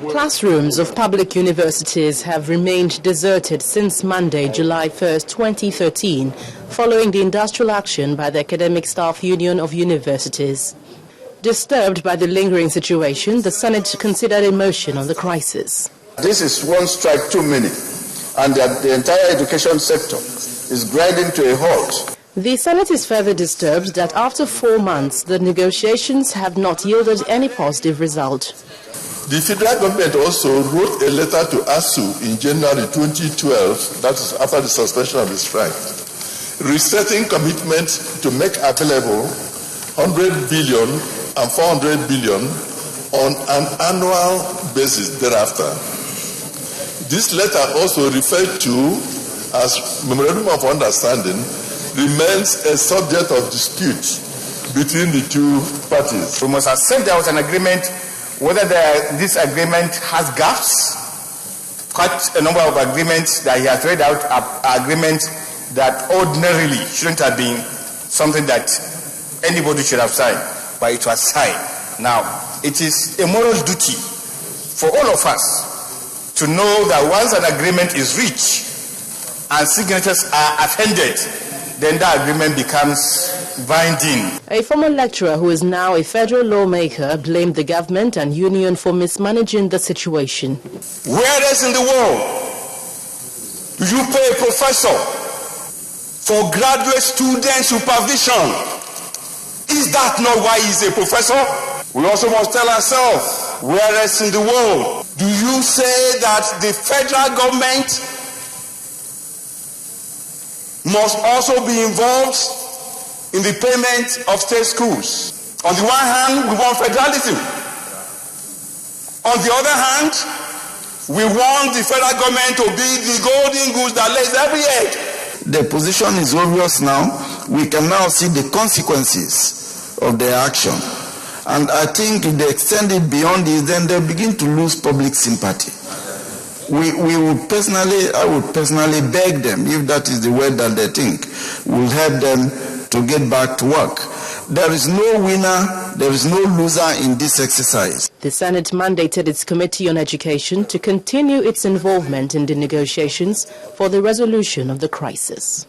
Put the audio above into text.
Classrooms of public universities have remained deserted since Monday, July 1, 2013, following the industrial action by the Academic Staff Union of Universities. Disturbed by the lingering situation, the Senate considered a motion on the crisis. This is one strike too many, and the entire education sector is grinding to a halt. The Senate is further disturbed that after 4 months, the negotiations have not yielded any positive result. The federal government also wrote a letter to ASU in January 2012, that is after the suspension of the strike, resetting commitment to make available 100 billion and 400 billion on an annual basis thereafter. This letter also referred to as Memorandum of Understanding remains a subject of dispute between the two parties. We must accept there was an agreement. Whether this agreement has gaps, quite a number of agreements that he has read out are agreements that ordinarily shouldn't have been something that anybody should have signed, but it was signed. Now, it is a moral duty for all of us to know that once an agreement is reached and signatures are appended, then that agreement becomes binding. A former lecturer who is now a federal lawmaker blamed the government and union for mismanaging the situation. Where else in the world do you pay a professor for graduate student supervision? Is that not why he's a professor? We also must tell ourselves, where else in the world do you say that the federal government must also be involved in the payment of state schools? On the one hand, we want federalism. On the other hand, we want the federal government to be the golden goose that lays every egg. The position is obvious now. We can now see the consequences of their action. And I think if they extend it beyond this, then they'll begin to lose public sympathy. I would personally beg them, if that is the word that they think, will help them to get back to work. There is no winner, there is no loser in this exercise. The Senate mandated its Committee on Education to continue its involvement in the negotiations for the resolution of the crisis.